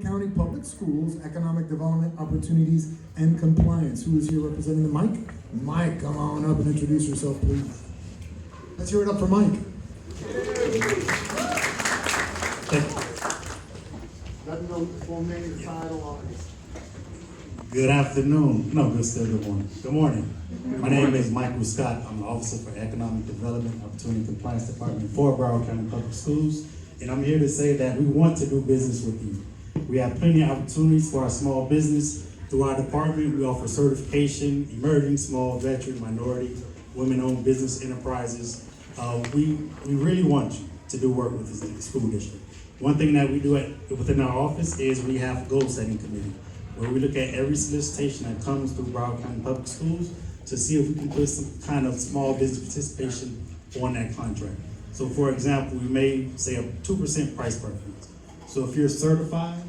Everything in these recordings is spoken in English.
County Public Schools, Economic Development Opportunities, and Compliance. Who is here representing the Mike? Mike, come on up and introduce yourself, please. Let's hear it up for Mike. Let me know the full name, the title, all this. Good afternoon. No, good morning. Good morning. My name is Michael Scott. I'm the Officer for Economic Development, Opportunity and Compliance Department for Broward County Public Schools. And I'm here to say that we want to do business with you. We have plenty of opportunities for our small business. Through our department, we offer certification, emerging, small, veteran, minority, women-owned business enterprises. We really want you to do work with the school district. One thing that we do within our office is we have a goal-setting committee, where we look at every solicitation that comes through Broward County Public Schools to see if we can put some kind of small business participation on that contract. So for example, we may say a 2% price preference. So if you're certified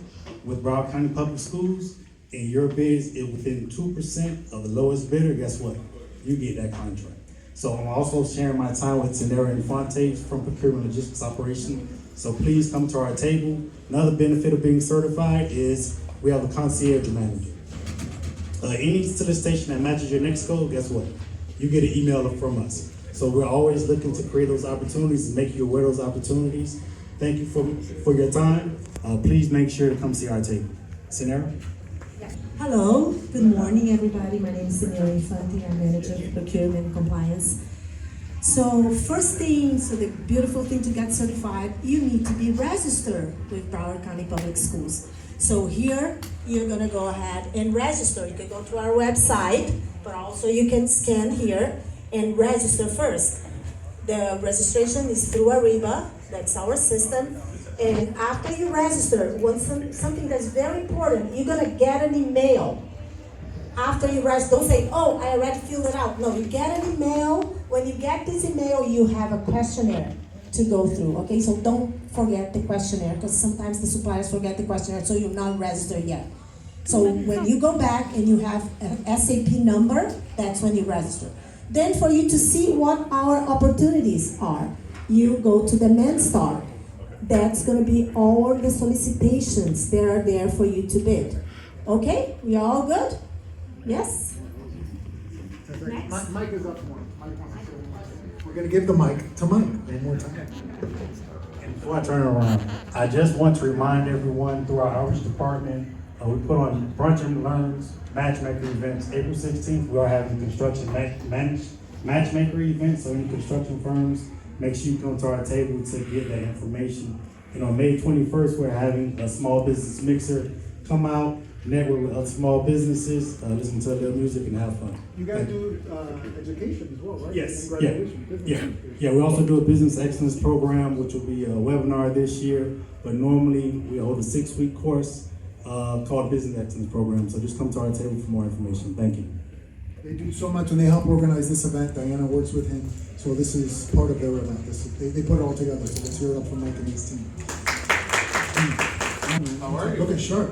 with Broward County Public Schools and your bid is within 2% of the lowest bidder, guess what? You get that contract. So I'm also sharing my time with Tenera Infante from Procurement Logistics Operation. So please come to our table. Another benefit of being certified is we have a concierge manager. Any solicitation that matches your next goal, guess what? You get an email from us. So we're always looking to create those opportunities and make you aware of those opportunities. Thank you for your time. Please make sure to come see our table. Sinera? Hello, good morning everybody. My name is Tenera Infante. I'm Manager of Procurement and Compliance. So first thing, the beautiful thing to get certified, you need to be registered with Broward County Public Schools. So here, you're gonna go ahead and register. You can go to our website, but also you can scan here and register first. The registration is through Ariba, that's our system. And after you register, something that's very important, you're gonna get an email. After you register, don't say, oh, I already filled it out. No, you get an email. When you get this email, you have a questionnaire to go through, okay? So don't forget the questionnaire, because sometimes the suppliers forget the questionnaire, so you're not registered yet. So when you go back and you have an SAP number, that's when you register. Then for you to see what our opportunities are, you go to the ManStar. That's gonna be all the solicitations that are there for you to bid. Okay, we are all good? Yes? Next. Mike is up one. We're gonna give the mic to Mike one more time. And before I turn it around, I just want to remind everyone through our outreach department, we put on Brunch and Learns matchmaker events. April 16th, we are having construction matchmaker events, so any construction firms, make sure you come to our table to get that information. And on May 21st, we're having a small business mixer. Come out, network with other small businesses, listen to their music and have fun. You guys do education as well, right? Yes, and graduation. yeah. We also do a business excellence program, which will be a webinar this year, but normally we hold a 6-week course called Business Excellence Program. So just come to our table for more information. Thank you. They do so much and they help organize this event. Diana works with him. So this is part of their event. They put it all together. So let's hear it up from Mike and his team. How are you? Looking sharp.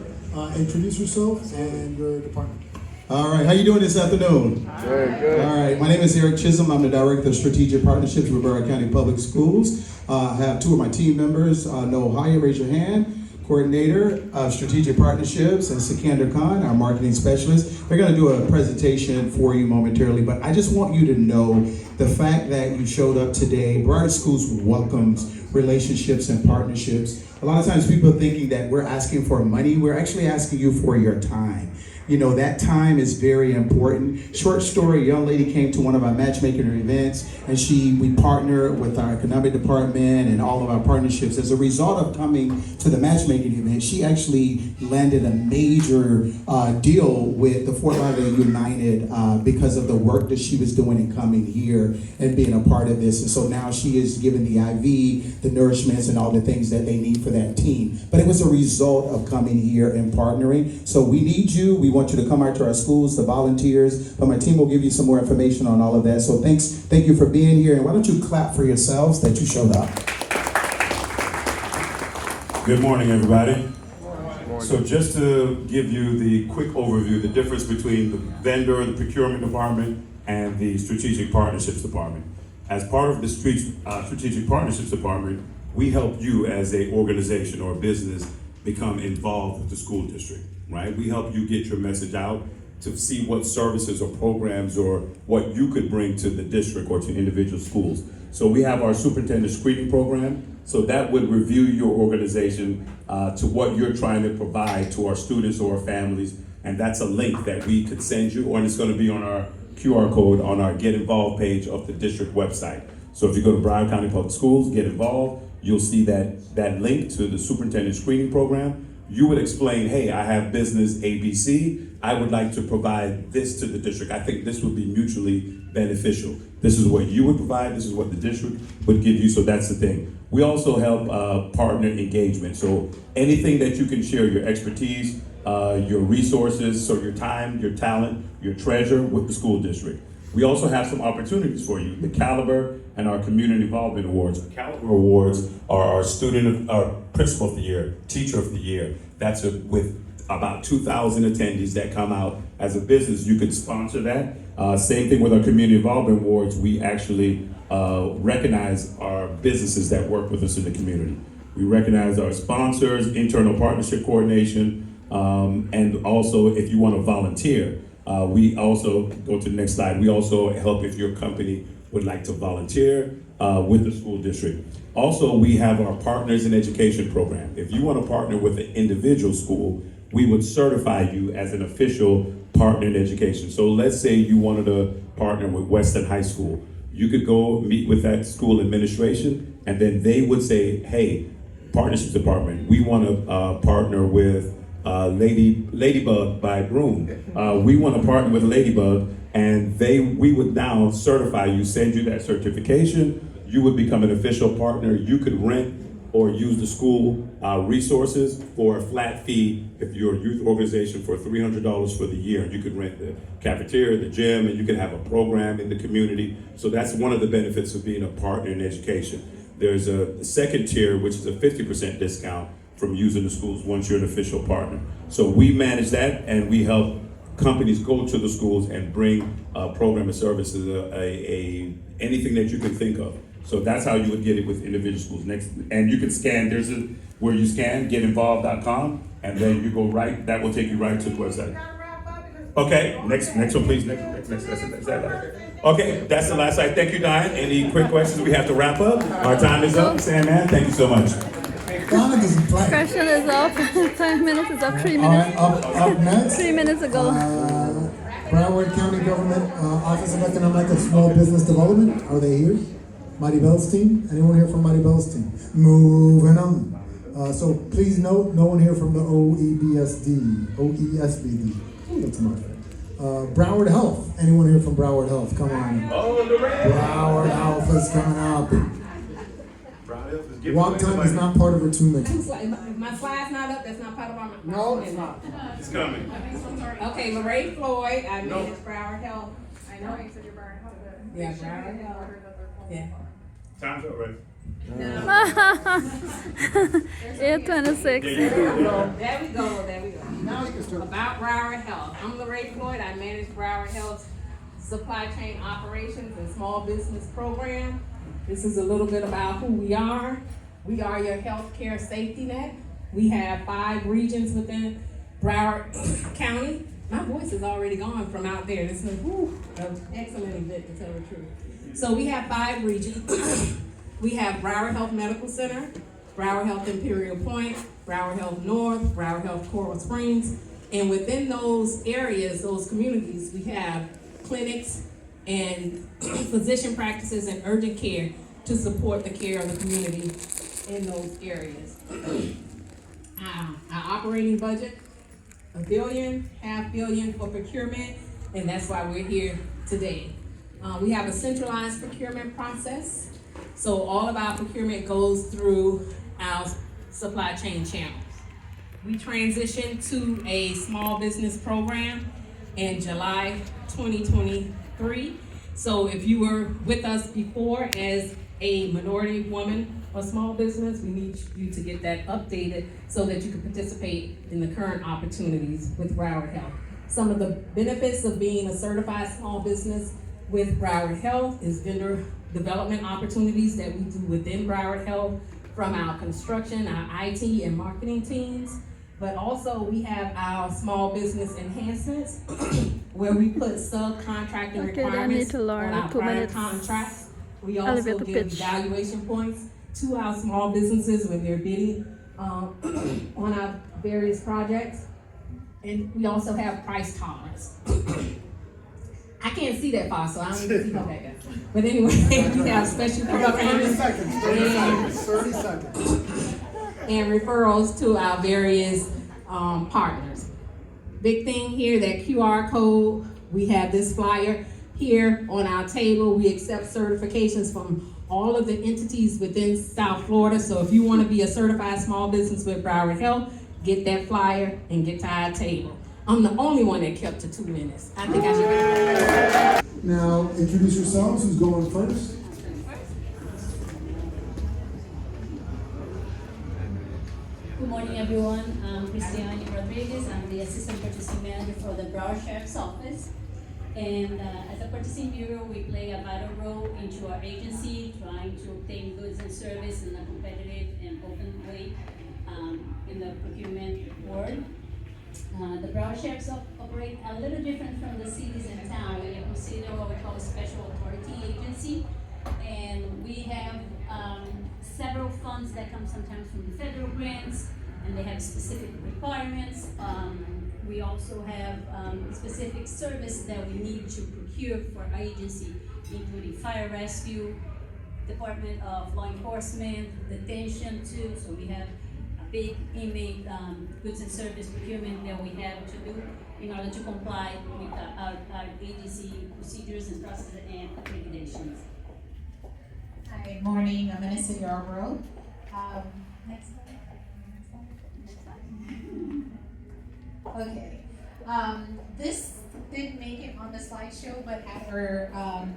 Introduce yourself and your department. All right, how you doing this afternoon? Good. All right, my name is Eric Chisholm. I'm the Director of Strategic Partnerships with Broward County Public Schools. I have 2 of my team members, Noel Haya, raise your hand, Coordinator of Strategic Partnerships, and Sikander Khan, our Marketing Specialist. They're gonna do a presentation for you momentarily, but I just want you to know the fact that you showed up today. Broward Schools welcomes relationships and partnerships. A lot of times people are thinking that we're asking for money. We're actually asking you for your time. You know, that time is very important. Short story, a young lady came to one of our matchmaking events and we partner with our economic department and all of our partnerships. As a result of coming to the matchmaking event, she actually landed a major deal with the Fort Lauderdale United because of the work that she was doing and coming here and being a part of this. And so now she is given the IV, the nourishments, and all the things that they need for that team. But it was a result of coming here and partnering. So we need you. We want you to come out to our schools, the volunteers, but my team will give you some more information on all of that. So thank you for being here, and why don't you clap for yourselves that you showed up. Good morning, everybody. So just to give you the quick overview, the difference between the vendor, the procurement department, and the strategic partnerships department. As part of the strategic partnerships department, we help you as an organization or business become involved with the school district, right? We help you get your message out to see what services or programs or what you could bring to the district or to individual schools. So we have our superintendent screening program. So that would review your organization to what you're trying to provide to our students or our families. And that's a link that we could send you, or it's going to be on our QR code on our Get Involved page of the district website. So if you go to Broward County Public Schools, Get Involved, you'll see that link to the superintendent screening program. You would explain, hey, I have business ABC. I would like to provide this to the district. I think this would be mutually beneficial. This is what you would provide. This is what the district would give you. So that's the thing. We also help partner engagement. So anything that you can share, your expertise, your resources, so your time, your talent, your treasure with the school district. We also have some opportunities for you. The Caliber and our Community Involvement Awards. The Caliber Awards are our Principal of the Year, Teacher of the Year. That's with about 2,000 attendees that come out. As a business, you could sponsor that. Same thing with our Community Involvement Awards. We actually recognize our businesses that work with us in the community. We recognize our sponsors, internal partnership coordination, and also if you want to volunteer, we also, go to the next slide, we also help if your company would like to volunteer with the school district. Also, we have our Partners in Education program. If you want to partner with an individual school, we would certify you as an official partner in education. So let's say you wanted to partner with Weston High School. You could go meet with that school administration, and then they would say, hey, partnerships department, we want to partner with Ladybug by Broom. We want to partner with Ladybug, and we would now certify you, send you that certification. You would become an official partner. You could rent or use the school resources for a flat fee if you're a youth organization for $300 for the year. And you could rent the cafeteria, the gym, and you can have a program in the community. So that's one of the benefits of being a partner in education. There's a second tier, which is a 50% discount from using the schools once you're an official partner. So we manage that, and we help companies go to the schools and bring program and services, anything that you can think of. So that's how you would get it with individual schools. Next, and you can scan, where you scan, getinvolved.com, and then you go right, that will take you right to the website. Okay, next one please, next. Okay, that's the last slide. Thank you, Diane. Any quick questions? We have to wrap up. Our time is up. Sandman, thank you so much. Donna doesn't play. Question is up. 5 minutes is up. 3 All minutes. right, up next. 3 minutes ago. Broward County Government Office of Economic and Small Business Development. Are they here? Mighty Bell's team? Anyone here from Mighty Bell's team? Moving on. So please note, no one here from the OESBD. Ooh, that's a mouthful. Broward Health. Anyone here from Broward Health? Come on. Oh, Broward Health is coming up. Walk time is not part of her 2 minutes. My slide's not up, that's not part of our. No, it's not. It's coming. Okay, Lorraine Floyd, I manage Broward Health. I know you said you're Broward Health, but Yeah, Broward Health. Yeah. Time's up, right? 8:26. There we go. Now you can start. About Broward Health. I'm Lorraine Floyd, I manage Broward Health's supply chain operations and small business program. This is a little bit about who we are. We are your healthcare safety net. We have 5 regions within Broward County. My voice is already gone from out there. This is an excellent event, to tell the truth. So we have 5 regions. We have Broward Health Medical Center, Broward Health Imperial Point, Broward Health North, Broward Health Coral Springs. And within those areas, those communities, we have clinics and physician practices and urgent care to support the care of the community in those areas. Our operating budget, $1 billion, $500 million for procurement, and that's why we're here today. We have a centralized procurement process. So all of our procurement goes through our supply chain channels. We transitioned to a small business program in July 2023. So if you were with us before as a minority woman or small business, we need you to get that updated so that you can participate in the current opportunities with Broward Health. Some of the benefits of being a certified small business with Broward Health is vendor development opportunities that we do within Broward Health. from our construction, our IT and marketing teams. But also we have our small business enhancements where we put subcontracting Okay, then I need requirements to learn on our 2 prior minutes contracts. We also elevator give pitch. evaluation points to our small businesses when they're bidding on our various projects. And we also have price tolerance. I can't see that far, so I don't even see how that goes. But anyway, we have special programs 30 seconds. and referrals to our various partners. Big thing here, that QR code. We have this flyer here on our table. We accept certifications from all of the entities within South Florida. So if you want to be a certified small business with Broward Health, get that flyer and get to our table. I'm the only one that kept to 2 minutes. I think I should. Now, introduce yourselves. Who's going first? Good morning, everyone. I'm Cristiane Rodriguez. I'm the Assistant Purchasing Manager for the Broward Sheriff's Office. And as a purchasing bureau, we play a vital role into our agency, trying to obtain goods and service in a competitive and open way in the procurement world. The Broward Sheriffs operate a little different from the cities and towns. We consider what we call a special authority agency, and we have several funds that come sometimes from the federal grants, and they have specific requirements. We also have specific service that we need to procure for our agency, including fire rescue, Department of Law Enforcement, detention too. So we have a big inmate goods and service procurement that we have to do in order to comply with our agency procedures and processes and accreditations. Hi, morning. I'm Vanessa Yarborough. Next slide. Okay. This didn't make it on the slideshow, but at our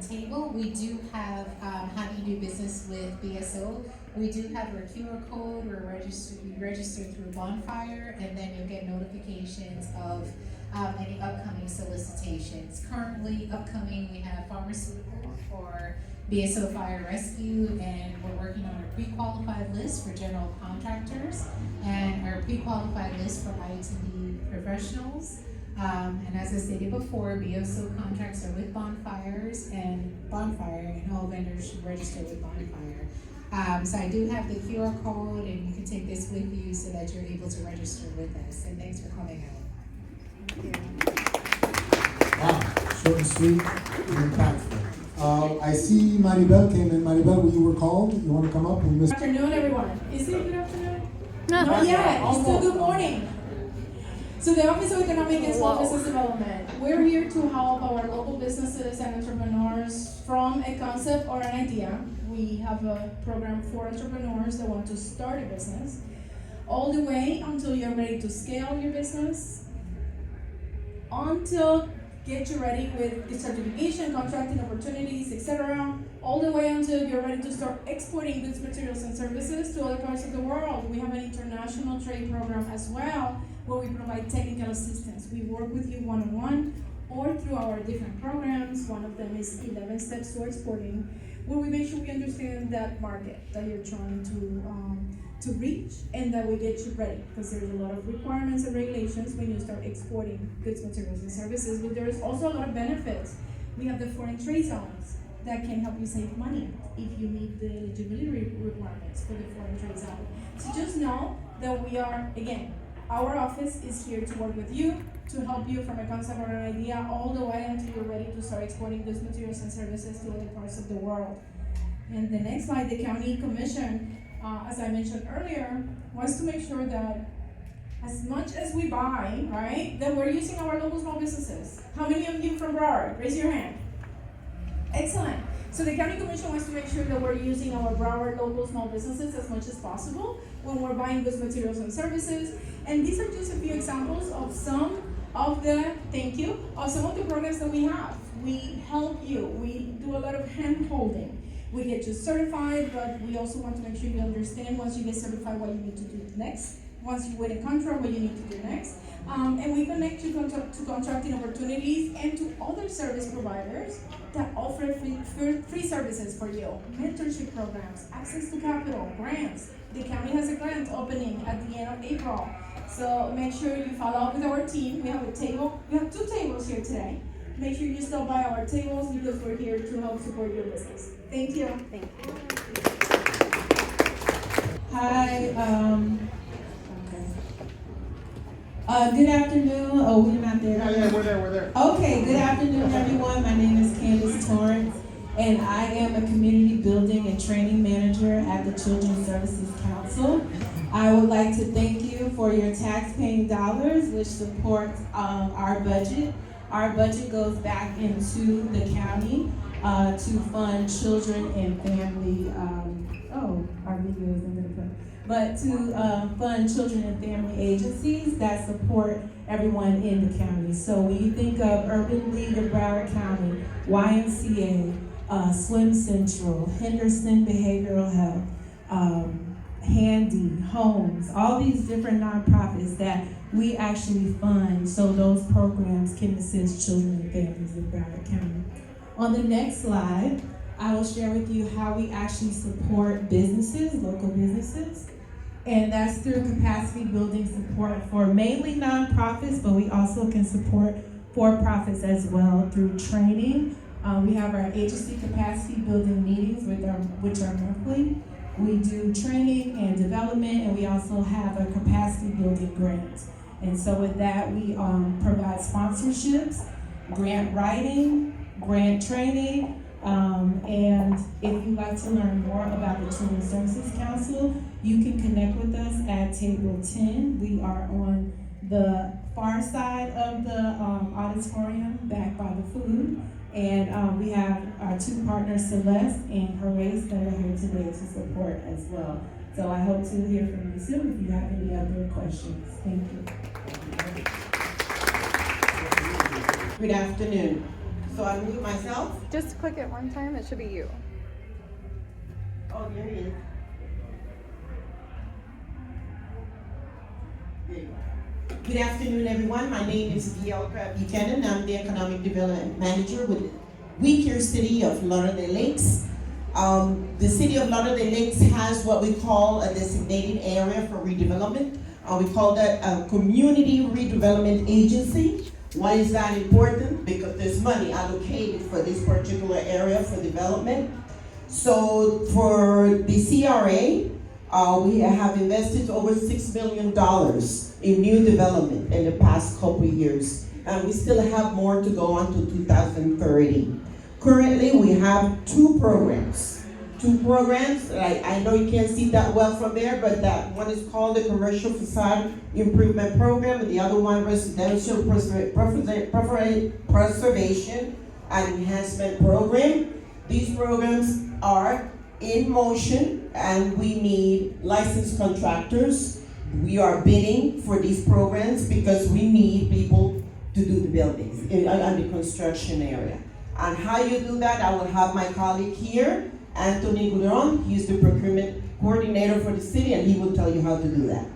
table, we do have how do you do business with BSO. We do have our QR code. We registered through Bonfire, and then you'll get notifications of any upcoming solicitations. Currently upcoming, we have pharmaceutical for BSO Fire Rescue, and we're working on a pre-qualified list for general contractors and our pre-qualified list for ITD professionals. And as I stated before, BSO contracts are with Bonfires and all vendors should register with Bonfire. So I do have the QR code, and you can take this with you so that you're able to register with us. And thanks for coming out. Thank you. Wow, short and sweet and impactful. I see Maribel came in. Maribel, you were called. You want to come up? Good afternoon, everyone. Is it good afternoon? No. Not yet. It's still good morning. So the Office of Economic and Small Business Development, we're here to help our local businesses and entrepreneurs from a concept or an idea. We have a program for entrepreneurs that want to start a business, all the way until you're ready to scale your business, until get you ready with the certification, contracting opportunities, etc., all the way until you're ready to start exporting goods, materials, and services to other parts of the world. We have an international trade program as well, where we provide technical assistance. We work with you one-on-one or through our different programs. One of them is 11 Steps to Exporting, where we make sure we understand that market that you're trying to reach, and that we get you ready, because there's a lot of requirements and regulations when you start exporting goods, materials, and services, but there's also a lot of benefits. We have the foreign trade zones that can help you save money if you meet the eligibility requirements for the foreign trade zone. So just know that we are, again, our office is here to work with you, to help you from a concept or an idea all the way until you're ready to start exporting goods, materials, and services to other parts of the world. And the next slide, the County Commission, as I mentioned earlier, wants to make sure that as much as we buy, right, that we're using our local small businesses. How many of you from Broward? Raise your hand. Excellent. So the County Commission wants to make sure that we're using our Broward local small businesses as much as possible when we're buying goods, materials, and services. And these are just a few examples of some of the programs that we have. We help you. We do a lot of hand-holding. We get you certified, but we also want to make sure you understand once you get certified what you need to do next. Once you win a contract, what you need to do next. And we connect you to contracting opportunities and to other service providers that offer free services for you. Mentorship programs, access to capital, grants, the county has a grant opening at the end of April. So make sure you follow up with our team. We have a table, we have 2 tables here today. Make sure you stop by our tables because we're here to help support your business. Thank you. Thank you. Hi, good afternoon. Oh, we're not there. Yeah, we're there. Okay, good afternoon, everyone. My name is Candace Torrance, and I am a community building and training manager at the Children's Services Council. I would like to thank you for your tax-paying dollars, which supports our budget. Our budget goes back into the county to fund children and family. Our video isn't going to play. But to fund children and family agencies that support everyone in the county. So when you think of Urban League of Broward County, YMCA, Swim Central, Henderson Behavioral Health, Handy, Homes, all these different nonprofits that we actually fund so those programs can assist children and families in Broward County. On the next slide, I will share with you how we actually support businesses, local businesses. And that's through capacity building support for mainly nonprofits, but we also can support for-profits as well through training. We have our agency capacity building meetings which are monthly. We do training and development, and we also have a capacity building grant. And so with that, we provide sponsorships, grant writing, grant training, and if you'd like to learn more about the Children's Services Council, you can connect with us at table 10. We are on the far side of the auditorium, back by the food. And we have our 2 partners, Celeste and Horace, that are here today to support as well. So I hope to hear from you soon if you have any other questions. Thank you. Good afternoon. So I mute myself. Just click it one time, it should be you. Oh, there he is. There you are. Good afternoon, everyone. My name is Bielka Buchanan. I'm the Economic Development Manager with We Care City of Lauderdale Lakes. The City of Lauderdale Lakes has what we call a designated area for redevelopment. We call that a Community Redevelopment Agency. Why is that important? Because there's money allocated for this particular area for development. So for the CRA, we have invested over $6 million in new development in the past couple of years. And we still have more to go on to 2030. Currently, we have 2 programs. 2 programs, I know you can't see that well from there, but that one is called the Commercial Facade Improvement Program, and the other one, Residential Preservation and Enhancement Program. These programs are in motion, and we need licensed contractors. We are bidding for these programs because we need people to do the buildings on the construction area. And how you do that, I will have my colleague here, Anthony Gudron. He's the procurement coordinator for the city, and he will tell you how to do that.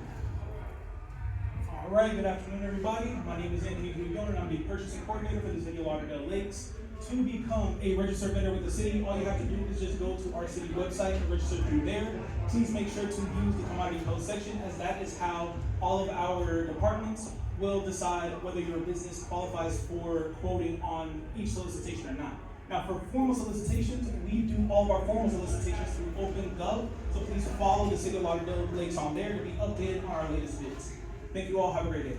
All right, good afternoon, everybody. My name is Anthony Gudron, and I'm the purchasing coordinator for the city of Lauderdale Lakes. To become a registered vendor with the city, all you have to do is just go to our city website and register through there. Please make sure to use the commodity code section, as that is how all of our departments will decide whether your business qualifies for quoting on each solicitation or not. Now, for formal solicitations, we do all of our formal solicitations through OpenGov, so please follow the City of Lauderdale Lakes on there to be updated on our latest bids. Thank you all. Have a great day.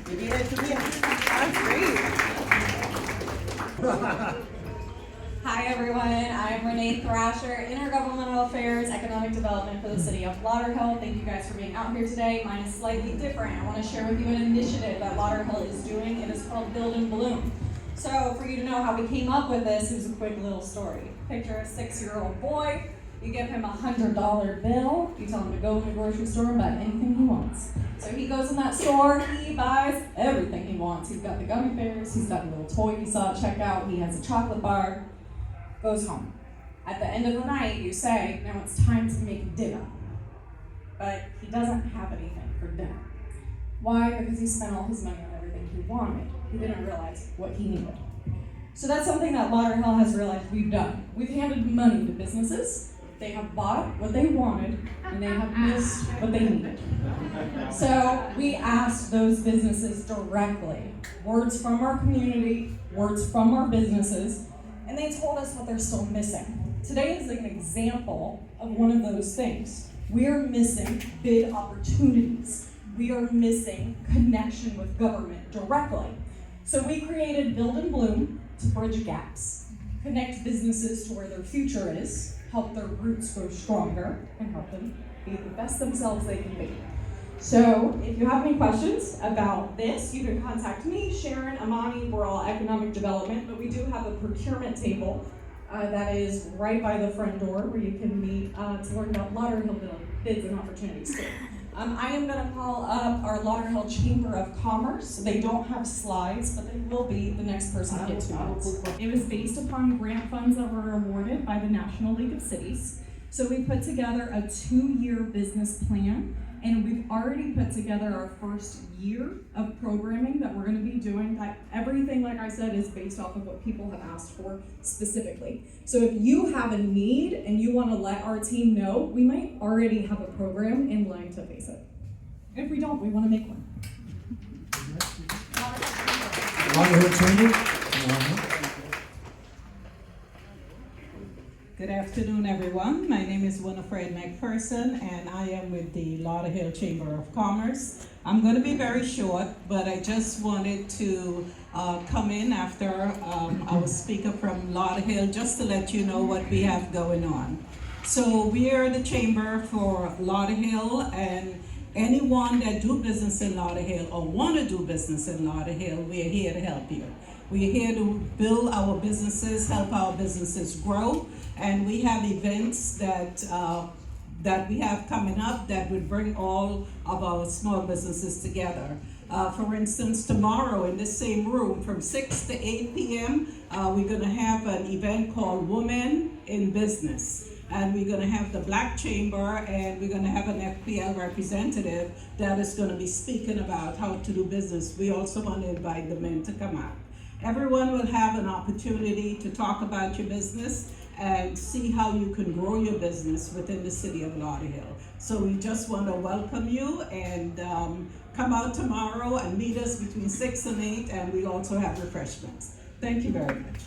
That's great. Hi everyone, I'm Renee Thrasher, Intergovernmental Affairs, Economic Development for the City of Lauderdale. Thank you guys for being out here today. Mine is slightly different. I want to share with you an initiative that Lauderdale is doing. It is called Build and Bloom. So for you to know how we came up with this, here's a quick little story. Picture a 6-year-old boy. You give him a $100 bill. You tell him to go in the grocery store and buy anything he wants. So he goes in that store, he buys everything he wants. He's got the gummy bears, he's got the little toy he saw at checkout, he has a chocolate bar, goes home. At the end of the night, you say, now it's time to make dinner. But he doesn't have anything for dinner. Why? Because he spent all his money on everything he wanted. He didn't realize what he needed. So that's something that Lauderdale has realized we've done. We've handed money to businesses They have bought what they wanted, and they have missed what they needed. So we asked those businesses directly, words from our community, words from our businesses, and they told us what they're still missing. Today is an example of one of those things. We are missing bid opportunities. We are missing connection with government directly. So we created Build and Bloom to bridge gaps, connect businesses to where their future is, help their roots grow stronger, and help them be the best themselves they can be. So if you have any questions about this, you can contact me, Sharon, Amani, we're all economic development, but we do have a procurement table that is right by the front door where you can meet to learn about Lauderhill bids and opportunities too. I am going to call up our Lauderhill Chamber of Commerce. They don't have slides, but they will be the next person to get 2 minutes. It was based upon grant funds that were awarded by the National League of Cities. So we put together a 2-year business plan, and we've already put together our first year of programming that we're going to be doing. That everything, like I said, is based off of what people have asked for specifically. So if you have a need and you want to let our team know, we might already have a program in line to face it. If we don't, we want to make one. Lauderhill Chamber. Good afternoon, everyone. My name is Winifred McPherson, and I am with the Lauderhill Chamber of Commerce. I'm going to be very short, but I just wanted to come in after our speaker from Lauderhill just to let you know what we have going on. So we are the chamber for Lauderhill, and anyone that do business in Lauderhill or want to do business in Lauderhill, we are here to help you. We're here to build our businesses, help our businesses grow, and we have events that we have coming up that would bring all of our small businesses together. For instance, tomorrow in this same room from 6 to 8 p.m., we're going to have an event called Women in Business. And we're going to have the Black Chamber, and we're going to have an FPL representative that is going to be speaking about how to do business. We also want to invite the men to come out. Everyone will have an opportunity to talk about your business and see how you can grow your business within the city of Lauderhill. So we just want to welcome you and come out tomorrow and meet us between 6 and 8, and we also have refreshments. Thank you very much.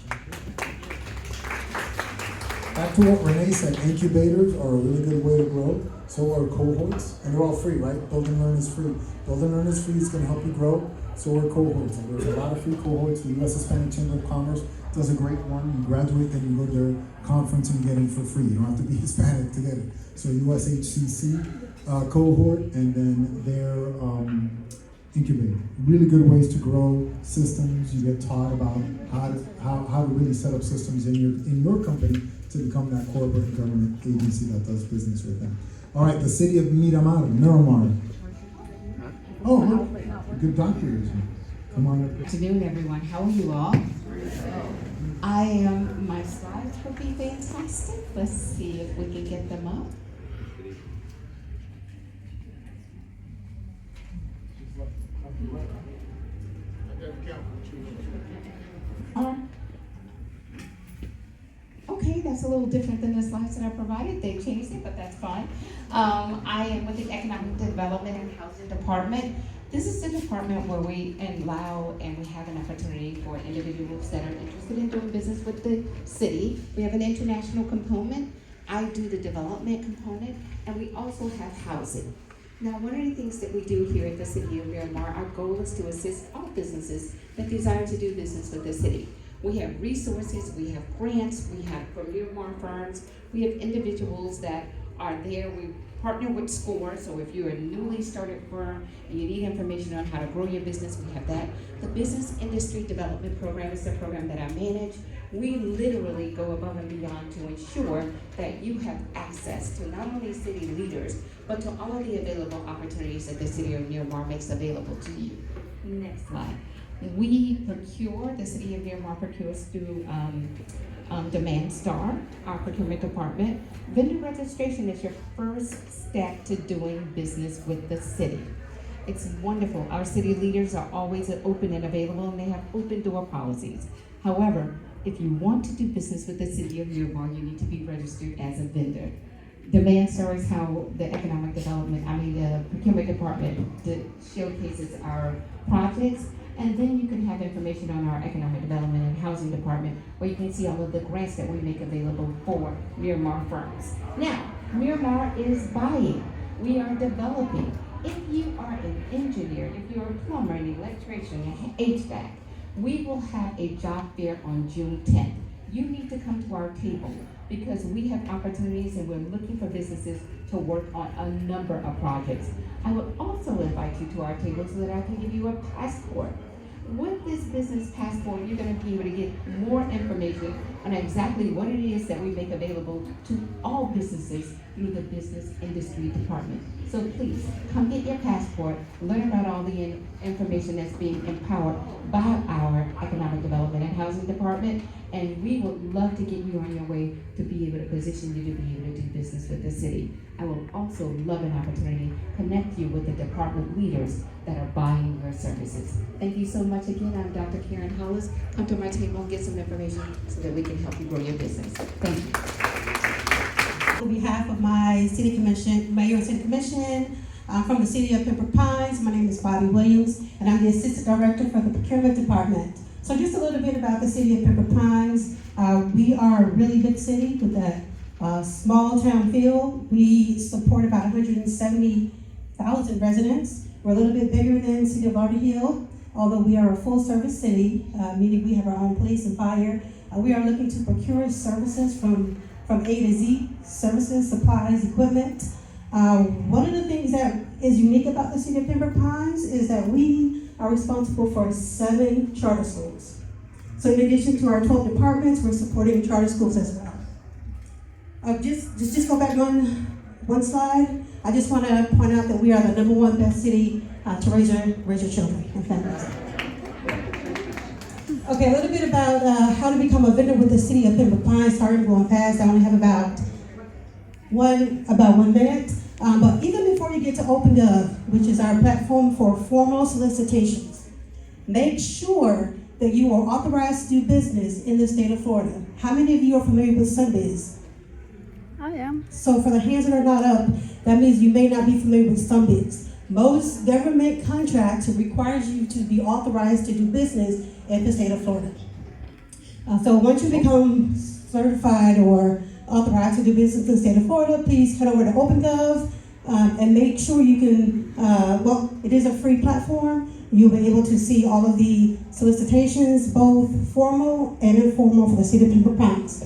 Back to what Renee said, incubators are a really good way to grow. So are cohorts, and they're all free, right? Build and Learn is free. Build and Learn is free, it's gonna help you grow. So are cohorts, and there's a lot of free cohorts. The U.S. Hispanic Chamber of Commerce does a great one. You graduate, then you go to their conference and you get it for free. You don't have to be Hispanic to get it. So USHCC cohort, and then their incubator. Really good ways to grow systems. You get taught about how to really set up systems in your company to become that corporate government agency that does business with them. All right, the city of Miramar, Miramar. Oh, look, good doctors. Come on up. Good afternoon, everyone. How are you all? My slides will be fantastic. Let's see if we can get them up. Okay, that's a little different than the slides that I provided. They changed it, but that's fine. I am with the Economic Development and Housing Department. This is the department where we allow and we have an opportunity for individuals that are interested in doing business with the city. We have an international component. I do the development component, and we also have housing. Now, one of the things that we do here at the City of Miramar, our goal is to assist all businesses that desire to do business with the city. We have resources, we have grants, we have for Miramar firms, we have individuals that are there. We partner with SCORE, so if you're a newly started firm and you need information on how to grow your business, we have that. The Business Industry Development Program is the program that I manage. We literally go above and beyond to ensure that you have access to not only city leaders, but to all of the available opportunities that the City of Miramar makes available to you. Next slide. We procure, the City of Miramar procures through Demand Star, our procurement department. Vendor registration is your first step to doing business with the city. It's wonderful. Our city leaders are always open and available, and they have open door policies. However, if you want to do business with the city of Miramar, you need to be registered as a vendor. Demand Star is how the the procurement department showcases our projects. And then you can have information on our economic development and housing department, where you can see all of the grants that we make available for Miramar firms. Now, Miramar is buying. We are developing. If you are an engineer, if you're a plumber, an electrician, an HVAC, we will have a job fair on June 10th. You need to come to our table because we have opportunities and we're looking for businesses to work on a number of projects. I would also invite you to our table so that I can give you a passport. With this business passport, you're going to be able to get more information on exactly what it is that we make available to all businesses through the Business Industry Department. So please, come get your passport, learn about all the information that's being empowered by our Economic Development and Housing Department, and we would love to get you on your way to be able to position you to be able to do business with the city. I will also love an opportunity to connect you with the department leaders that are buying your services. Thank you so much again. I'm Dr. Karen Hollis. Come to my table and get some information so that we can help you grow your business. Thank you. On behalf of my city commission, mayor and city commission, from the city of Pembroke Pines, my name is Bobby Williams, and I'm the assistant director for the procurement department. So just a little bit about the city of Pembroke Pines. We are a really big city with a small town feel. We support about 170,000 residents. We're a little bit bigger than the city of Lauderdale, although we are a full service city, meaning we have our own police and fire. We are looking to procure services from A to Z, services, supplies, equipment. One of the things that is unique about the city of Pembroke Pines is that we are responsible for 7 charter schools. So in addition to our 12 departments, we're supporting charter schools as well. Just go back one slide. I just want to point out that we are the #1 best city to raise your children and families. Okay, a little bit about how to become a vendor with the city of Pembroke Pines. Sorry, I'm going fast. I only have about one minute. But even before you get to OpenGov, which is our platform for formal solicitations, make sure that you are authorized to do business in the state of Florida. How many of you are familiar with SunBiz? I am. So for the hands that are not up, that means you may not be familiar with SunBiz. Most government contracts requires you to be authorized to do business in the state of Florida. So once you become certified or authorized to do business in the state of Florida, please head over to OpenGov and make sure you can, it is a free platform. You'll be able to see all of the solicitations, both formal and informal, for the city of Pembroke Pines.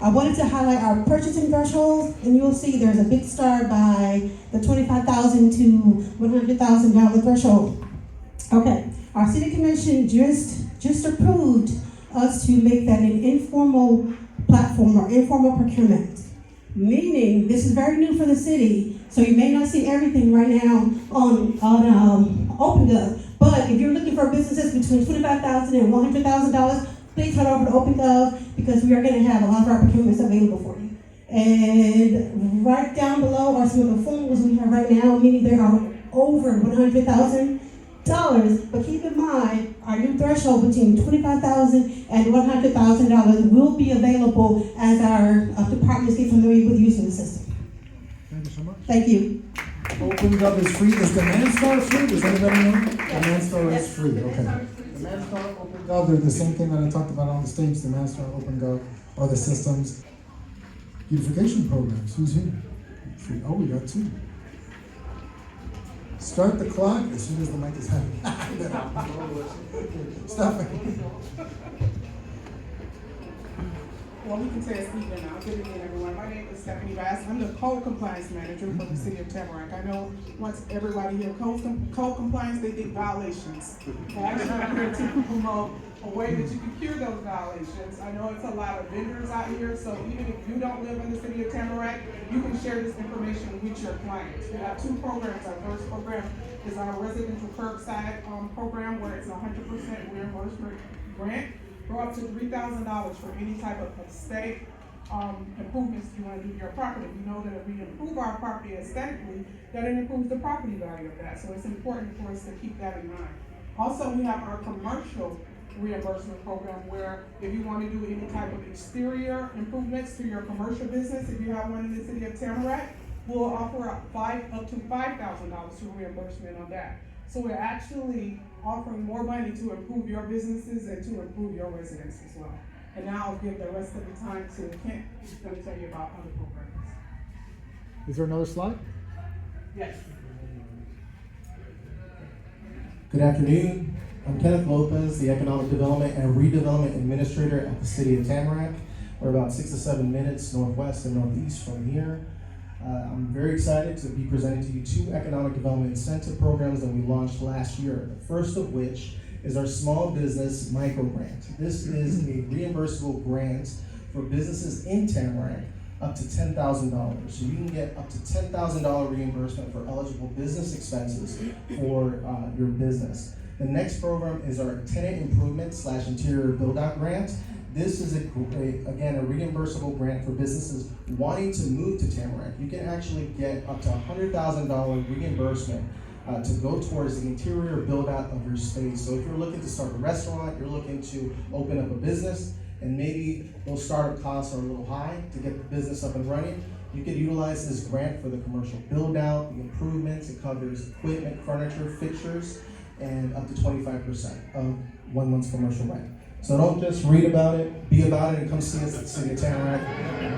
I wanted to highlight our purchasing thresholds, and you'll see there's a big star by the $25,000 to $100,000 threshold. Okay, our city commission just approved us to make that an informal platform or informal procurement. Meaning, this is very new for the city, so you may not see everything right now on OpenGov. But if you're looking for businesses between $25,000 and $100,000, please head over to OpenGov because we are going to have a lot of our procurements available for you. And right down below are some of the formulas we have right now, meaning they are over $100,000. But keep in mind, our new threshold between $25,000 and $100,000 will be available as our departments get familiar with using the system. Thank you so much. Thank you. OpenGov is free. Is Demand Star free? Does anybody know? Demand Star is free. Okay. Demand Star, OpenGov, they're the same thing that I talked about on the stage. Demand Star, OpenGov are the systems. Beautification programs. Who's here? Free. Oh, we got 2. Start the clock as soon as the mic is happy. Stop it. Well, we can say it's evening now. Good evening, everyone. My name is Stephanie Bass. I'm the code compliance manager for the city of Tamarack. I know once everybody hears code compliance, they think violations. Actually, I'm here to promote a way that you can cure those violations. I know it's a lot of vendors out here, so even if you don't live in the city of Tamarack, you can share this information with your clients. We have 2 programs. Our first program is our residential curbside program, where it's 100% reimbursement grant. For up to $3,000 for any type of aesthetic improvements you want to do to your property. We know that if we improve our property aesthetically, that it improves the property value of that. So it's important for us to keep that in mind. Also, we have our commercial reimbursement program where if you want to do any type of exterior improvements to your commercial business, if you have one in the city of Tamarack, we'll offer up to $5,000 to reimbursement on that. So we're actually offering more money to improve your businesses and to improve your residents as well. And now I'll give the rest of the time to Kent, who's going to tell you about other programs. Is there another slide? Yes. Good afternoon. I'm Kenneth Lopez, the Economic Development and Redevelopment Administrator at the City of Tamarack. We're about 6 to 7 minutes northwest and northeast from here. I'm very excited to be presenting to you 2 economic development incentive programs that we launched last year. The first of which is our Small Business Micro Grant. This is a reimbursable grant for businesses in Tamarack up to $10,000. So you can get up to $10,000 reimbursement for eligible business expenses for your business. The next program is our Tenant Improvement / Interior Build-Out Grant. This is again a reimbursable grant for businesses wanting to move to Tamarack. You can actually get up to $100,000 reimbursement to go towards the interior build-out of your space. So if you're looking to start a restaurant, you're looking to open up a business, and maybe those startup costs are a little high to get the business up and running, you could utilize this grant for the commercial build-out, the improvements. It covers equipment, furniture, fixtures, and up to 25% of 1 month's commercial rent. So don't just read about it, be about it, and come see us at the City of Tamarack.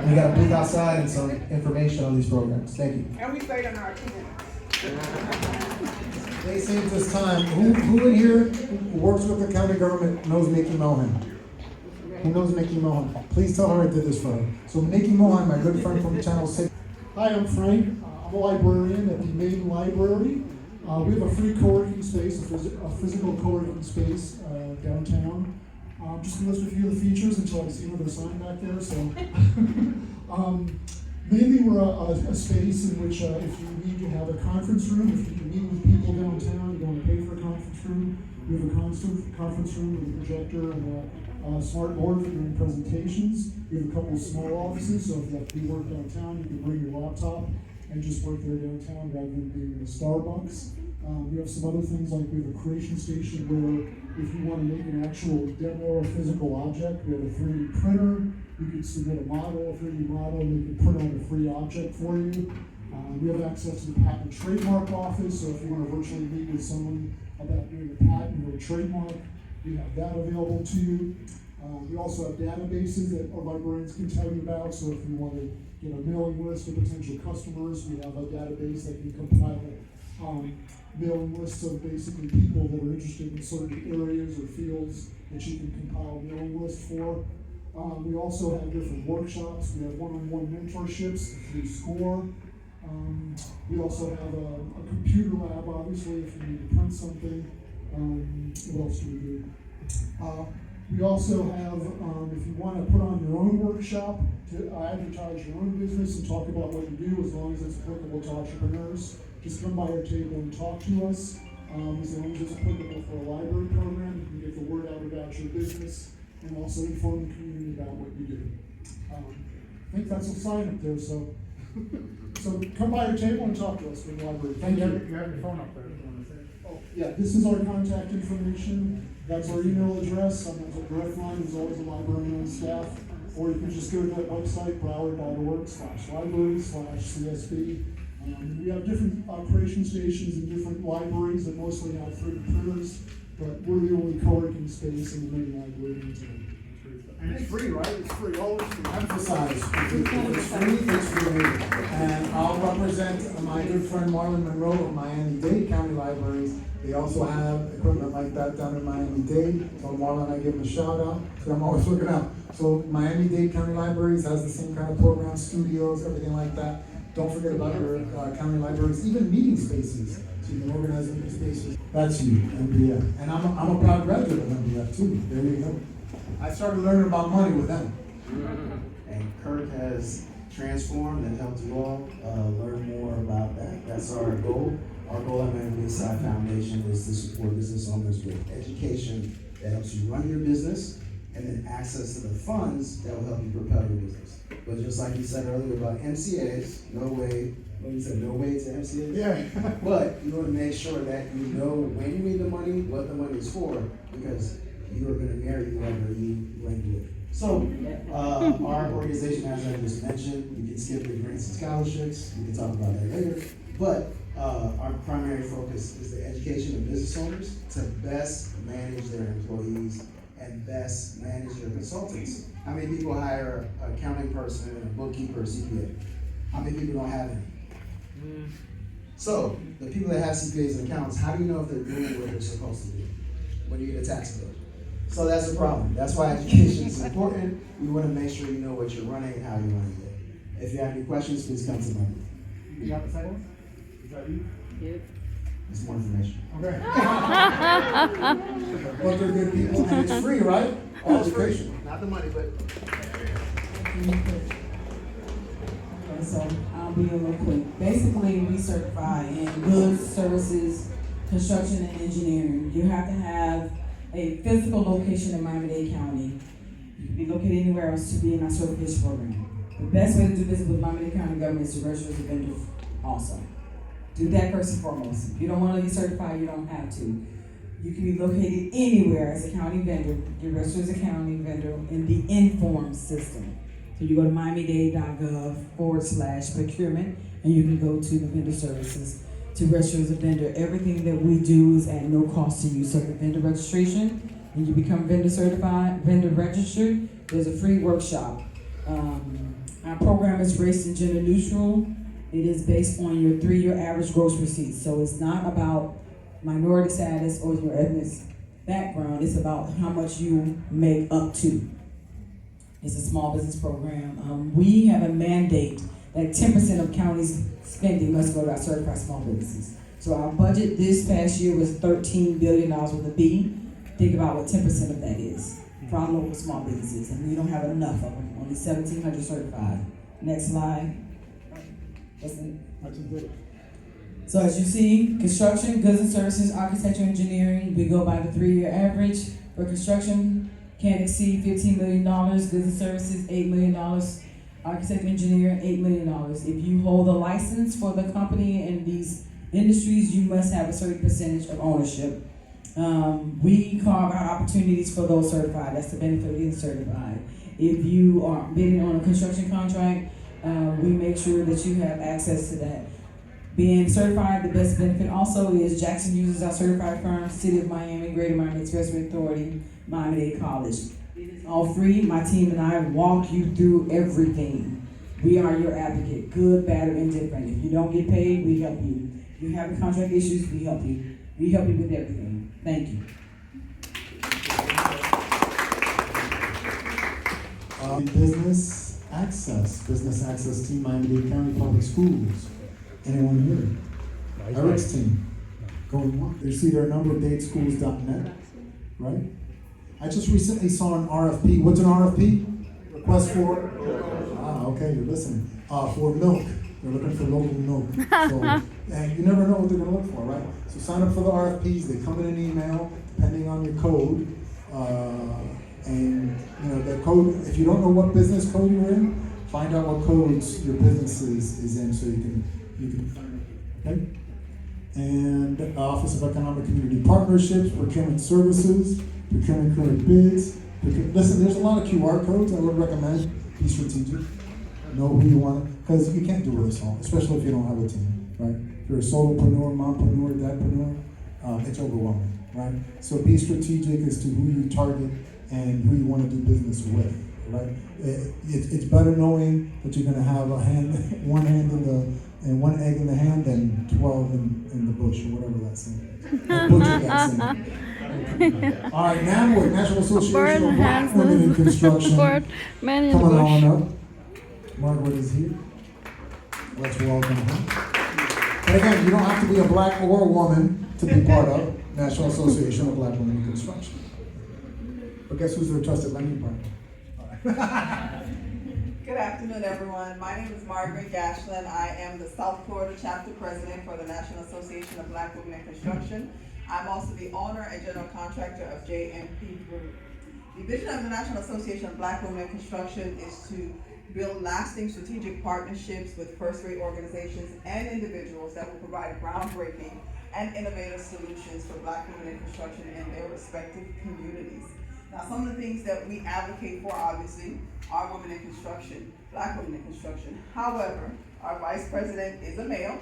We got a booth outside and some information on these programs. Thank you. And we stayed in our 2 minutes. They saved this time. Who in here who works with the county government knows Nikki Mohan? Who knows Nikki Mohan? Please tell her I did this for her. So Nikki Mohan, my good friend from Channel 6. Hi, I'm Frank. I'm a librarian at the main library. We have a free co-working space, a physical co-working space downtown. Just to list a few of the features until I see another sign back there. So, mainly we're a space in which if you need to have a conference room, if you can meet with people downtown, you want to pay for a conference room, we have a conference room with a projector and a smart board for doing presentations. We have a couple of small offices, so if you have to do work downtown, you can bring your laptop and just work there downtown rather than being in a Starbucks. We have some other things like we have a creation station where if you want to make an actual demo or physical object, we have a 3D printer. You can submit a model, a 3D model, and we can print out a free object for you. We have access to the patent and trademark office, so if you want to virtually meet with someone about doing a patent or a trademark, we have that available to you. We also have databases that our librarians can tell you about, so if you want to get a mailing list of potential customers, we have a database that can compile mailing lists of basically people that are interested in certain areas or fields that you can compile mailing lists for. We also have different workshops. We have one-on-one mentorships through SCORE. We also have a computer lab, obviously, if you need to print something. What else do we do? We also have, if you want to put on your own workshop to advertise your own business and talk about what you do, as long as it's applicable to entrepreneurs, just come by our table and talk to us. As long as it's applicable for a library program, you can get the word out about your business and also inform the community about what you do. I think that's a sign up there, so come by our table and talk to us in the library. Thank you. You have your phone up there if you want to say it. Oh, yeah, this is our contact information. That's our email address. Sometimes a direct line is always a librarian on staff. Or you can just go to that website, broward.org/library/CSB. We have different operation stations in different libraries that mostly have 3D printers, but we're the only co-working space in the main library in town. And it's free, right? It's free. Always free. Emphasize. It's free. It's free. And I'll represent my good friend Marlon Monroe of Miami-Dade County Libraries. They also have equipment like that down in Miami-Dade. So Marlon, I give him a shout out. So I'm always looking out. So Miami-Dade County Libraries has the same kind of programs, studios, everything like that. Don't forget about your county libraries, even meeting spaces. So you can organize meeting spaces. That's you, MBF. And I'm a proud graduate of MBF too. There you go. I started learning about money with them. And Kirk has transformed and helped you all learn more about that. That's our goal. Our goal at Man Inside Foundation is to support business owners with education that helps you run your business and then access to the funds that will help you propel your business. But just like you said earlier about MCAs, no way to MCAs? Yeah. But you want to make sure that you know when you need the money, what the money is for, because You are gonna marry whoever you blend with. So, our organization, as I just mentioned, we can skip the grants and scholarships, we can talk about that later. But our primary focus is the education of business owners to best manage their employees and best manage their consultants. How many people hire an accounting person and a bookkeeper, CPA? How many people don't have any? So, the people that have CPAs and accountants, how do you know if they're doing what they're supposed to do when you get a tax bill? So that's the problem. That's why education is important. We want to make sure you know what you're running and how you run it. If you have any questions, please come to my booth. You got the second one? Is that you? Yep. It's more information. Okay. But they're good people, and it's free, right? All education. Not the money, but. So I'll be a little quick. Basically, we certify in goods, services, construction, and engineering. You have to have a physical location in Miami-Dade County. You can be located anywhere else to be in our certification program. The best way to do business with Miami-Dade County government is to register as a vendor also. Do that first and foremost. If you don't want to be certified, you don't have to. You can be located anywhere as a county vendor. You register as a county vendor in the Inform system. So you go to miamidade.gov/procurement and you can go to the vendor services to register as a vendor. Everything that we do is at no cost to you. So the vendor registration, when you become vendor certified, vendor registered, there's a free workshop. Our program is race and gender neutral. It is based on your 3-year average gross receipts. So it's not about minority status or your ethnic background. It's about how much you make up to. It's a small business program. We have a mandate that 10% of county's spending must go to our certified small businesses. So our budget this past year was $13 billion with a B. Think about what 10% of that is for our local small businesses, and we don't have enough of them. Only 1,700 certified. Next slide. So as you see, construction, goods and services, architecture, engineering, we go by the 3-year average. For construction, can't exceed $15 million, goods and services, $8 million, architect, engineer, $8 million. If you hold a license for the company in these industries, you must have a certain percentage of ownership. We carve out opportunities for those certified. That's the benefit of getting certified. If you are bidding on a construction contract, we make sure that you have access to that. Being certified, the best benefit also is Jackson uses our certified firm, City of Miami, Greater Miami Expressway Authority, Miami-Dade College. It is all free. My team and I walk you through everything. We are your advocate, good, bad, or indifferent. If you don't get paid, we help you. If you have contract issues, we help you. We help you with everything. Thank you. Business access team, Miami-Dade County Public Schools. Anyone here? Eric's team. Going on. You see their number, dateschools.net, right? I just recently saw an RFP. What's an RFP? Request for? Okay, you're listening. For milk. They're looking for local milk. So, and you never know what they're going to look for, right? So sign up for the RFPs. They come in an email, depending on your code. And you know the code. If you don't know what business code you're in, find out what codes your business is in, so you can find it. Okay. And Office of Economic Community Partnerships, procurement services, procurement current bids. Listen, there's a lot of QR codes. I would recommend be strategic. Know who you want, because you can't do this all, especially if you don't have a team, right? If you're a solopreneur, mompreneur, dadpreneur, it's overwhelming, right? So be strategic as to who you target and who you want to do business with, right? It's better knowing that you're going to have one egg in the hand than 12 in the bush, or whatever that's saying. All right, NAMWIC, National Association of Black Women in Construction. Coming on up. Margaret is here. Let's welcome her. But again, you don't have to be a black or a woman to be part of National Association of Black Women in Construction. But guess who's their trusted lending partner? Good afternoon, everyone. My name is Margaret Gashlin. I am the South Florida Chapter President for the National Association of Black Women in Construction. I'm also the owner and general contractor of JMP Group. The vision of the National Association of Black Women in Construction is to build lasting strategic partnerships with first-rate organizations and individuals that will provide groundbreaking and innovative solutions for Black women in construction in their respective communities. Now, some of the things that we advocate for, obviously, are women in construction, black women in construction. However, our vice president is a male,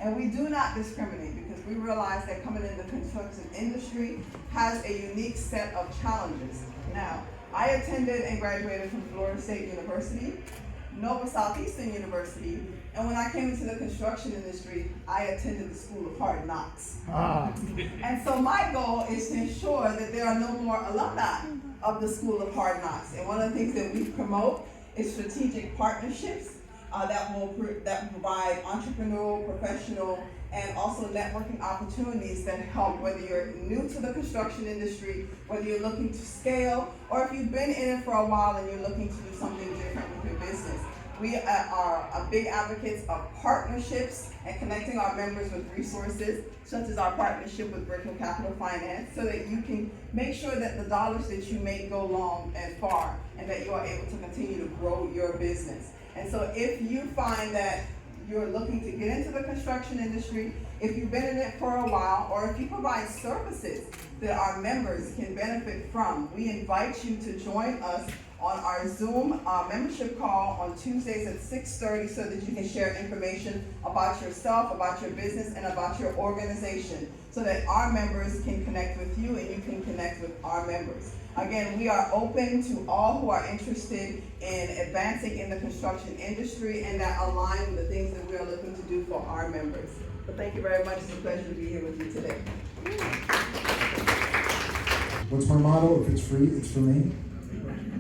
and we do not discriminate because we realize that coming in the construction industry has a unique set of challenges. Now, I attended and graduated from Florida State University, Nova Southeastern University, and when I came into the construction industry, I attended the School of Hard Knocks. And so my goal is to ensure that there are no more alumni of the School of Hard Knocks. And one of the things that we promote is strategic partnerships that will provide entrepreneurial, professional, and also networking opportunities that help whether you're new to the construction industry, whether you're looking to scale, or if you've been in it for a while and you're looking to do something different with your business. We are big advocates of partnerships and connecting our members with resources, such as our partnership with Brickell Capital Finance, so that you can make sure that the dollars that you make go long and far, and that you are able to continue to grow your business. And so if you find that you're looking to get into the construction industry, if you've been in it for a while, or if you provide services that our members can benefit from, we invite you to join us on our Zoom membership call on Tuesdays at 6:30 so that you can share information about yourself, about your business, and about your organization so that our members can connect with you and you can connect with our members. Again, we are open to all who are interested in advancing in the construction industry and that align with the things that we are looking to do for our members. So thank you very much. It's a pleasure to be here with you today. What's my motto? If it's free, it's for me.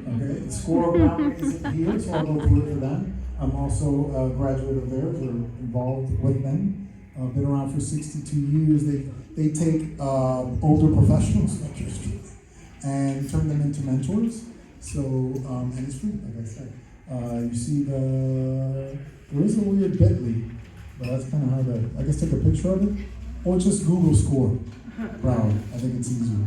Okay, the Score Brown isn't here, so I'll go through it for them. I'm also a graduate of theirs, or involved with them. I've been around for 62 years. They take older professionals like yours and turn them into mentors. So, and it's free, like I said. You see there is a weird bit.ly, but that's kind of how I guess take a picture of it, or just Google Score Brown. I think it's easier.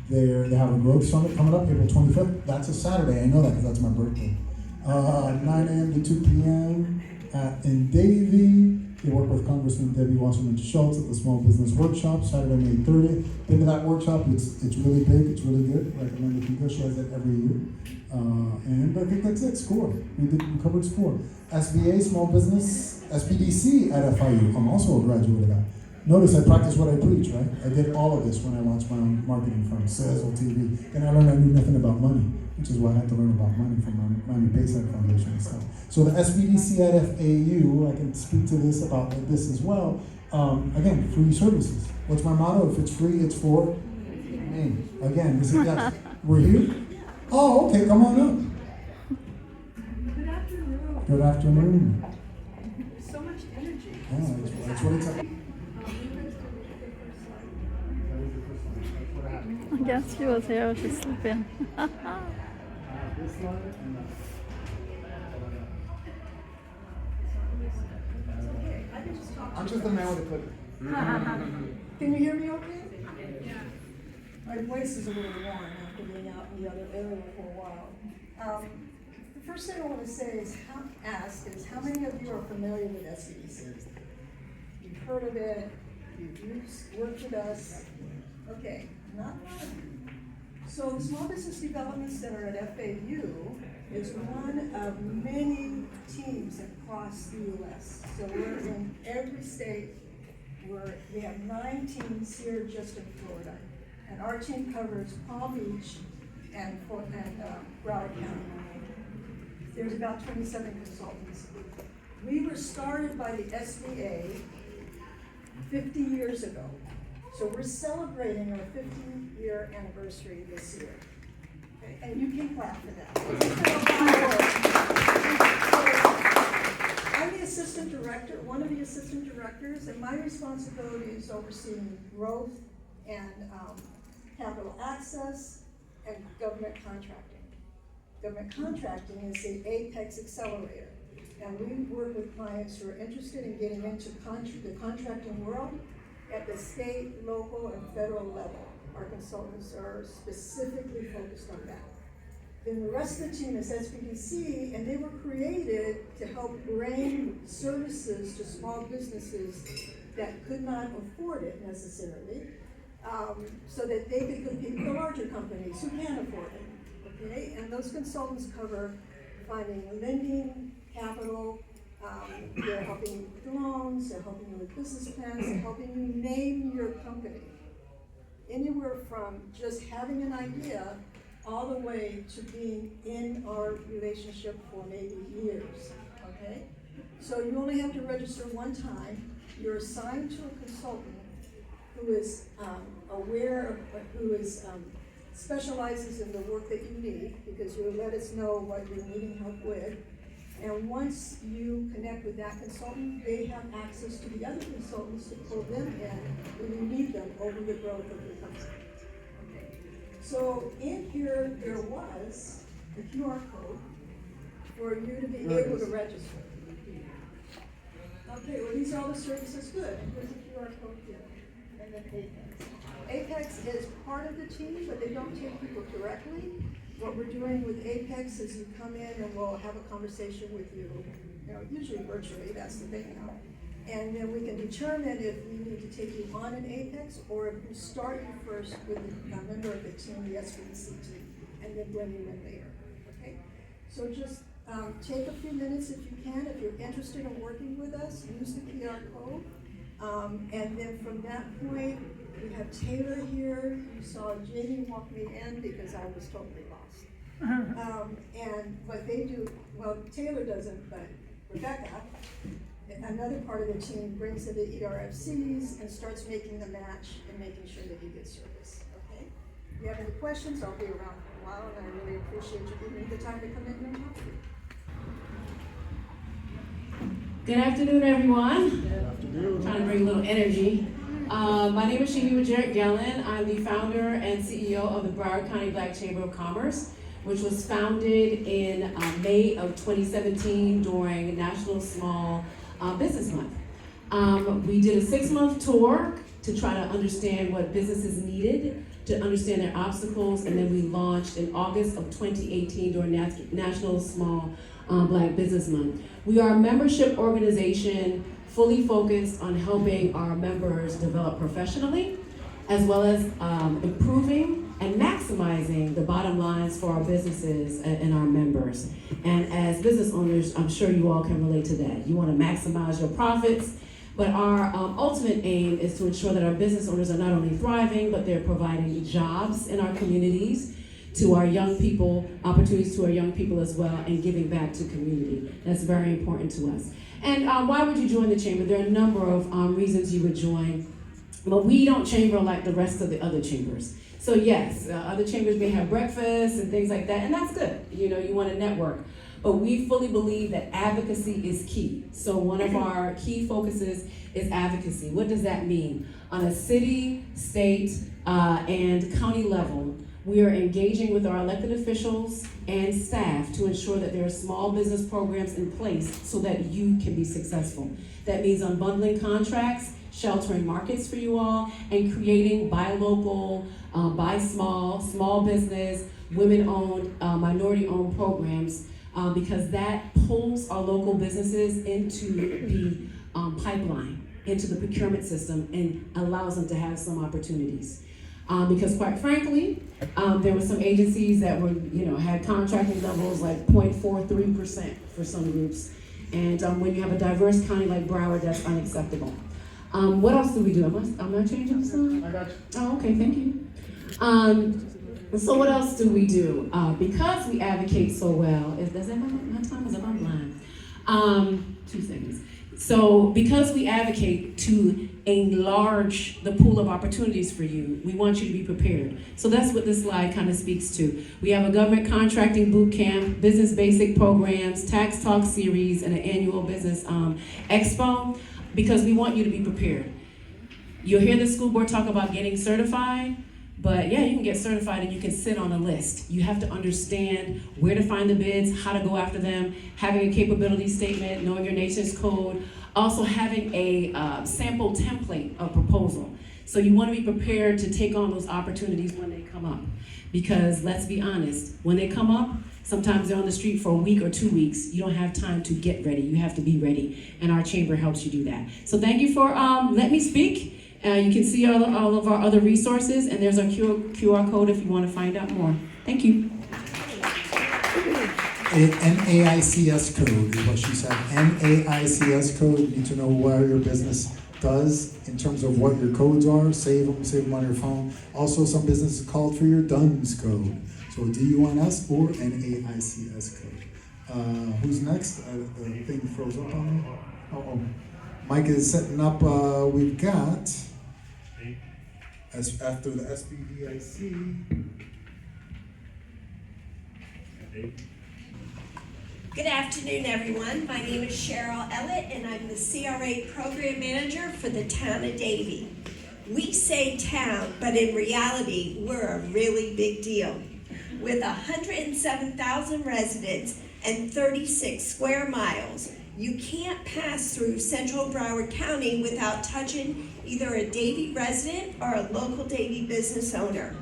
They have a growth summit coming up April 25th. That's a Saturday. I know that because that's my birthday. 9 a.m. to 2 p.m. In Davie. They work with Congressman Debbie Wasserman Schultz at the Small Business Workshop, Saturday, May 30th. Been to that workshop. It's really big. It's really good. Recommend if you go. She has it every year. And I think that's it. Score. We covered Score. SBA, Small Business, SBDC at FIU. I'm also a graduate of that. Notice I practice what I preach, right? I did all of this when I launched my own marketing firm, Sizzle TV. Then I learned I knew nothing about money, which is why I had to learn about money from my Miami Bayside Foundation and stuff. So the SBDC at FAU, I can speak to this about this as well. Again, free services. What's my motto? If it's free, it's for me. Again, this is yes. We're here? Oh, okay, come on up. Good afternoon. Good afternoon. There's so much energy. Yeah, that's what it's about. I guess she was here, she's sleeping. I'm just the man with the clicker. Can you hear me okay? Yeah. My voice is a little worn after being out in the other area for a while. The first thing I want to say is how many of you are familiar with SBDC? You've heard of it, you've worked with us. Okay, not a lot of you. So the Small Business Development Center at FAU is one of many teams across the U.S. So we're in every state. We have 9 teams here just in Florida. And our team covers Palm Beach and Broward County. There's about 27 consultants. We were started by the SBA 50 years ago. So we're celebrating our 50-year anniversary this year. Okay? And you can clap for that. So, I'm the assistant director, one of the assistant directors, and my responsibility is overseeing growth and capital access and government contracting. Government contracting is the Apex Accelerator. And we work with clients who are interested in getting into the contracting world at the state, local, and federal level. Our consultants are specifically focused on that. Then the rest of the team is SBDC, and they were created to help bring services to small businesses that could not afford it necessarily. so that they can compete with the larger companies who can't afford it, okay? And those consultants cover finding lending, capital, they're helping you with loans, they're helping you with business plans, they're helping you name your company. Anywhere from just having an idea all the way to being in our relationship for maybe years, okay? So you only have to register one time. You're assigned to a consultant who is aware of, specializes in the work that you need, because you let us know what you're needing help with. And once you connect with that consultant, they have access to the other consultants to pull them in when you need them over the growth of your company. Okay. So in here, there was a QR code for you to be able to register. Okay, well, these are all the services. Good. There's a QR code here. And then Apex. Apex is part of the team, but they don't take people directly. What we're doing with Apex is you come in and we'll have a conversation with you, usually virtually, that's the thing now. And then we can determine if we need to take you on an Apex or if we start you first with a member of the team, the SBC team, and then bring you in later, okay? So just take a few minutes if you can. If you're interested in working with us, use the QR code. And then from that point, we have Taylor here. You saw Jamie walk me in because I was totally lost. And what they do, well, Taylor doesn't, but Rebecca, another part of the team, brings in the ERFCs and starts making the match and making sure that you get service, okay? If you have any questions, I'll be around for a while, and I really appreciate you giving me the time to come in here and talk to you. Good afternoon, everyone. Good afternoon. Trying to bring a little energy. My name is Shimi Jarrett Gellin. I'm the founder and CEO of the Broward County Black Chamber of Commerce, which was founded in May of 2017 during National Small Business Month. We did a 6-month tour to try to understand what businesses needed, to understand their obstacles, and then we launched in August of 2018 during National Small Black Business Month. We are a membership organization fully focused on helping our members develop professionally, as well as improving and maximizing the bottom lines for our businesses and our members. And as business owners, I'm sure you all can relate to that. You want to maximize your profits, but our ultimate aim is to ensure that our business owners are not only thriving, but they're providing jobs in our communities, to our young people, opportunities to our young people as well, and giving back to community. That's very important to us. And why would you join the chamber? There are a number of reasons you would join, but we don't chamber like the rest of the other chambers. So yes, other chambers may have breakfast and things like that, and that's good. You want to network. But we fully believe that advocacy is key. So one of our key focuses is advocacy. What does that mean? On a city, state, and county level, we are engaging with our elected officials and staff to ensure that there are small business programs in place so that you can be successful. That means unbundling contracts, sheltering markets for you all, and creating buy local, buy small business, women-owned, minority-owned programs, because that pulls our local businesses into the pipeline, into the procurement system, and allows them to have some opportunities. Because quite frankly, there were some agencies that were, had contracting levels like 0.43% for some groups. And when you have a diverse county like Broward, that's unacceptable. What else do we do? Am I changing the slide? I got you. Oh, okay, thank you. So what else do we do? Because we advocate so well, does that my time is up? I'm blind. 2 seconds. So because we advocate to enlarge the pool of opportunities for you, we want you to be prepared. So that's what this slide kind of speaks to. We have a government contracting boot camp, business basic programs, tax talk series, and an annual business expo, because we want you to be prepared. You'll hear the school board talk about getting certified, but yeah, you can get certified and you can sit on a list. You have to understand where to find the bids, how to go after them, having a capability statement, knowing your nation's code, also having a sample template of proposal. So you want to be prepared to take on those opportunities when they come up. Because let's be honest, when they come up, sometimes they're on the street for a week or 2 weeks. You don't have time to get ready. You have to be ready. And our chamber helps you do that. So thank you for letting me speak. You can see all of our other resources, and there's our QR code if you want to find out more. Thank you. NAICS code is what she said. NAICS code. You need to know where your business does in terms of what your codes are. Save them on your phone. Also, some businesses called for your DUNS code. So DUNS or NAICS code. Who's next? The thing froze up on me. Oh. Mike is setting up. We've got after the SBDIC. Good afternoon, everyone. My name is Cheryl Ellett, and I'm the CRA Program Manager for the town of Davie. We say town, but in reality, we're a really big deal. With 107,000 residents and 36 square miles, you can't pass through central Broward County without touching either a Davie resident or a local Davie business owner.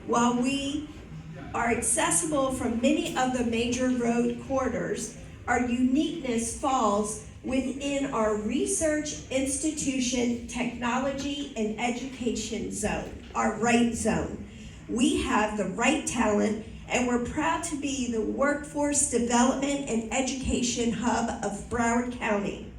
While we are accessible from many of the major road corridors, our uniqueness falls within our research institution, technology, and education zone, our right zone. We have the right talent, and we're proud to be the workforce development and education hub of Broward County.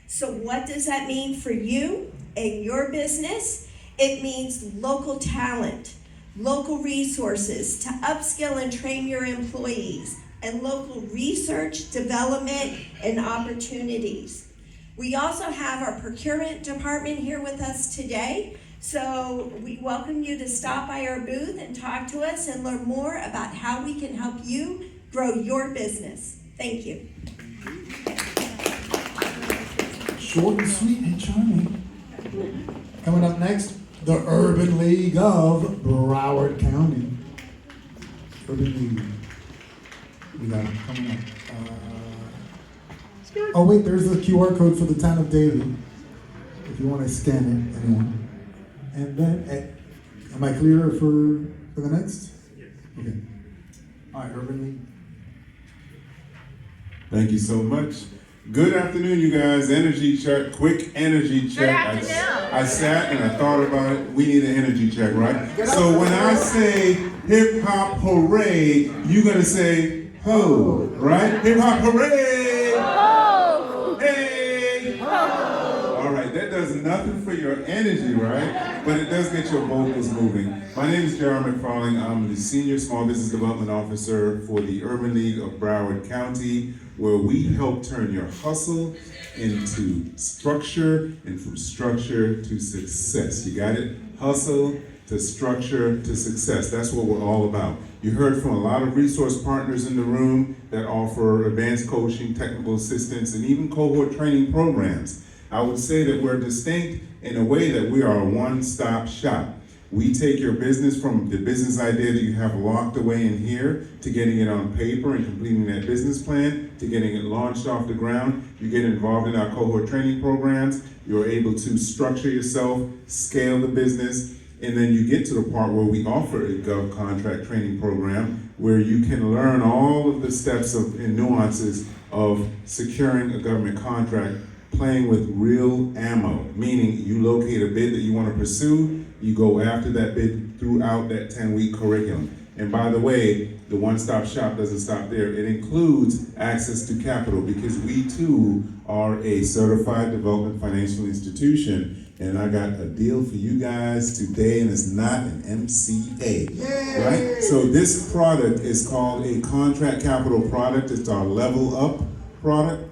So what does that mean for you and your business? It means local talent, local resources to upskill and train your employees, and local research, development, and opportunities. We also have our procurement department here with us today, so we welcome you to stop by our booth and talk to us and learn more about how we can help you grow your business. Thank you. Short and sweet and charming. Coming up next, the Urban League of Broward County. Urban League. We got it coming up. Oh wait, there's the QR code for the town of Davie. If you want to scan it, anyone. And then, am I clear for the next? Yes. Okay. All right, Urban League. Thank you so much. Good afternoon, you guys. Energy check, quick energy check. Good afternoon. I sat and I thought about it. We need an energy check, right? So when I say hip hop hooray, you're gonna say ho, right? Hip hop hooray! Ho! Hey! Ho! All right, that does nothing for your energy, right? But it does get your vocals moving. My name is Jeremy McFarling. I'm the Senior Small Business Development Officer for the Urban League of Broward County, where we help turn your hustle into structure and from structure to success. You got it? Hustle to structure to success. That's what we're all about. You heard from a lot of resource partners in the room that offer advanced coaching, technical assistance, and even cohort training programs. I would say that we're distinct in a way that we are a one-stop shop. We take your business from the business idea that you have locked away in here to getting it on paper and completing that business plan, to getting it launched off the ground. You get involved in our cohort training programs. You're able to structure yourself, scale the business, and then you get to the part where we offer a gov contract training program where you can learn all of the steps and nuances of securing a government contract, playing with real ammo, meaning you locate a bid that you want to pursue, you go after that bid throughout that 10-week curriculum. And by the way, the one-stop shop doesn't stop there. It includes access to capital because we too are a certified development financial institution. And I got a deal for you guys today, and it's not an MCA, right? So this product is called a contract capital product. It's our level up product.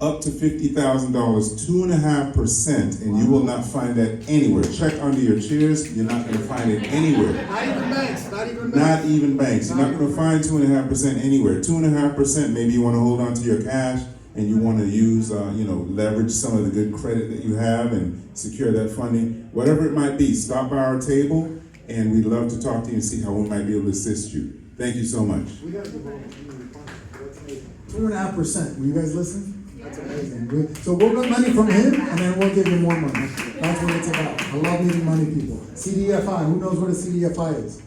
Up to $50,000, 2.5%, and you will not find that anywhere. Check under your chairs, you're not gonna find it anywhere. Not even banks, not even banks. Not even banks, you're not gonna find 2.5% anywhere. 2.5%, maybe you wanna hold on to your cash and you wanna use, leverage some of the good credit that you have and secure that funding. Whatever it might be, stop by our table and we'd love to talk to you and see how we might be able to assist you. Thank you so much. 2.5%. Will you guys listen? That's amazing. So we'll get money from him, and then we'll give you more money. That's what it's about. I love meeting money people. CDFI. Who knows what a CDFI is?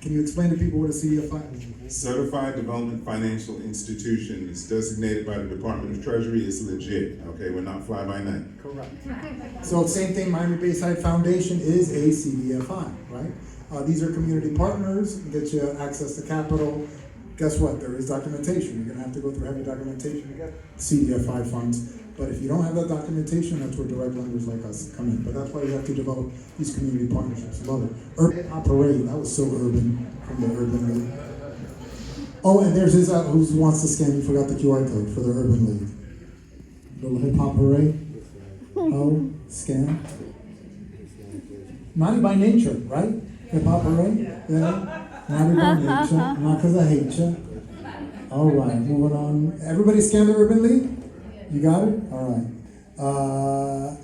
Can you explain to people what a CDFI is? Certified Development Financial Institution is designated by the Department of Treasury. It's legit, okay? We're not fly by night. Correct. So same thing, Miami Bayside Foundation is a CDFI, right? These are community partners, get you access to capital. Guess what? There is documentation. You're gonna have to go through heavy documentation to get CDFI funds. But if you don't have that documentation, that's where direct lenders like us come in. But that's why you have to develop these community partnerships. Love it. Urban Hop Parade, that was so urban from the Urban League. Oh, and there's his, who wants to scan, you forgot the QR code for the Urban League. Little hip hop parade. Oh, scan. Naughty by nature, right? Hip hop parade? Yeah. Naughty by nature. Not because I hate you. All right, moving on. Everybody scan the Urban League? You got it? All right.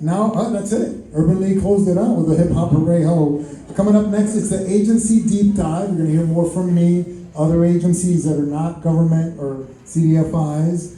Now, that's it. Urban League closed it out with a hip hop parade. Hello. Coming up next, it's the agency deep dive. You're going to hear more from me, other agencies that are not government or CDFIs.